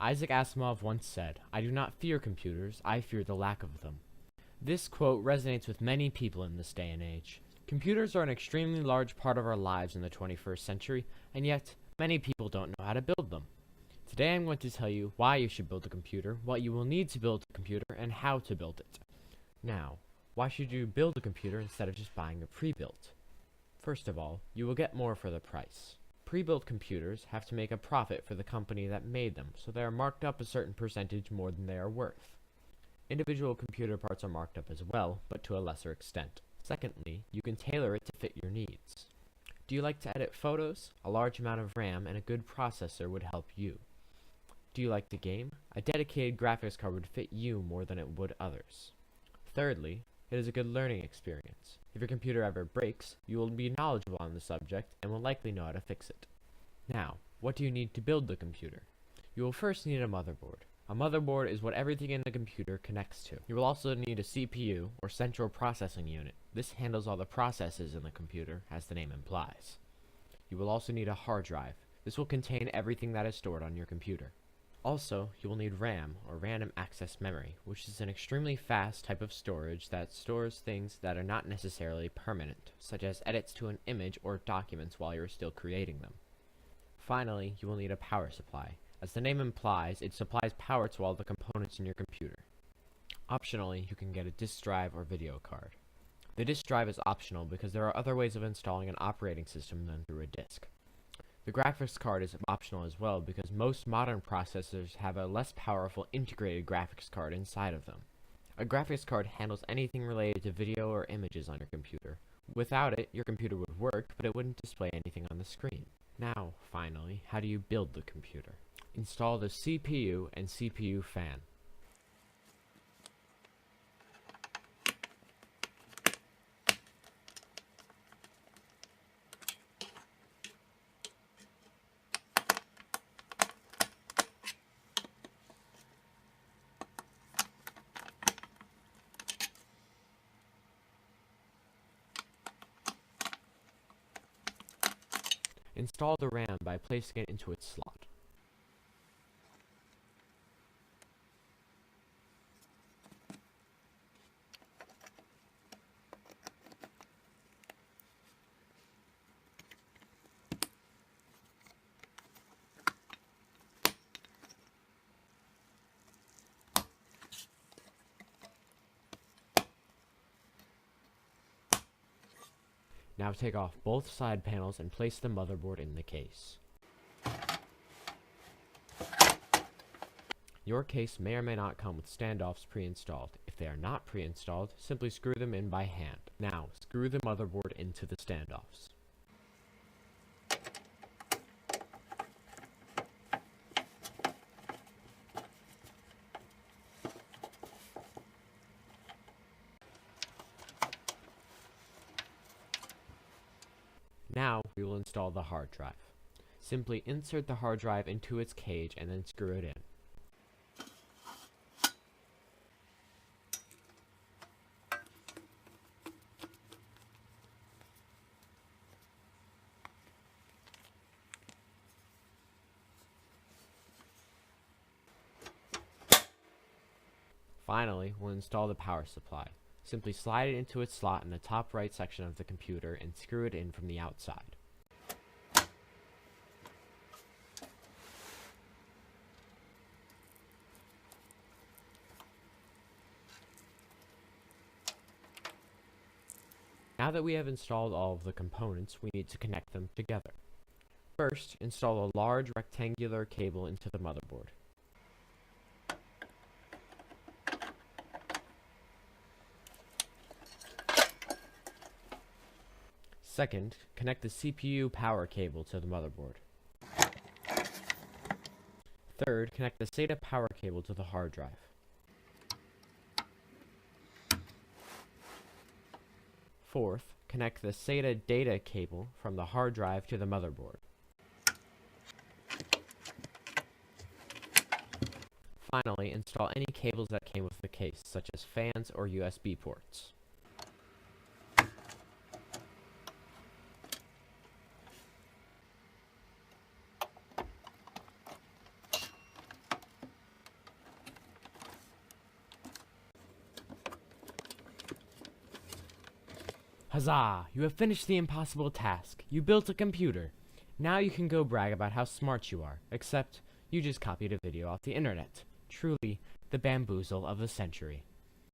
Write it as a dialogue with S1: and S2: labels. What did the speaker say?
S1: Isaac Asimov once said, "I do not fear computers, I fear the lack of them." This quote resonates with many people in this day and age. Computers are an extremely large part of our lives in the 21st century, and yet many people don't know how to build them. Today I'm going to tell you why you should build a computer, what you will need to build a computer, and how to build it. Now, why should you build a computer instead of just buying a pre-built? First of all, you will get more for the price. Pre-built computers have to make a profit for the company that made them, so they are marked up a certain percentage more than they are worth. Individual computer parts are marked up as well, but to a lesser extent. Secondly, you can tailor it to fit your needs. Do you like to edit photos? A large amount of RAM and a good processor would help you. Do you like to game? A dedicated graphics card would fit you more than it would others. Thirdly, it is a good learning experience. If your computer ever breaks, you will be knowledgeable on the subject and will likely know how to fix it. Now, what do you need to build the computer? You will first need a motherboard. A motherboard is what everything in the computer connects to. You will also need a CPU, or central processing unit. This handles all the processes in the computer, as the name implies. You will also need a hard drive. This will contain everything that is stored on your computer. Also, you will need RAM, or random access memory, which is an extremely fast type of storage that stores things that are not necessarily permanent, such as edits to an image or documents while you are still creating them. Finally, you will need a power supply. As the name implies, it supplies power to all the components in your computer. Optionally, you can get a disk drive or video card. The disk drive is optional because there are other ways of installing an operating system than through a disk. The graphics card is optional as well because most modern processors have a less powerful integrated graphics card inside of them. A graphics card handles anything related to video or images on your computer. Without it, your computer would work, but it wouldn't display anything on the screen. Now, finally, how do you build the computer? Install the CPU and CPU fan. Install the RAM by placing it into its slot. Now take off both side panels and place the motherboard in the case. Your case may or may not come with standoffs pre-installed. If they are not pre-installed, simply screw them in by hand. Now, screw the motherboard into the standoffs. Now, we will install the hard drive. Simply insert the hard drive into its cage and then screw it in. Finally, we'll install the power supply. Simply slide it into its slot in the top right section of the computer and screw it in from the outside. Now that we have installed all of the components, we need to connect them together. First, install a large rectangular cable into the motherboard. Second, connect the CPU power cable to the motherboard. Third, connect the SATA power cable to the hard drive. Fourth, connect the SATA data cable from the hard drive to the motherboard. Finally, install any cables that came with the case, such as fans or USB ports. Huzzah! You have finished the impossible task. You built a computer. Now you can go brag about how smart you are, except you just copied a video off the internet. Truly, the bamboozle of the century.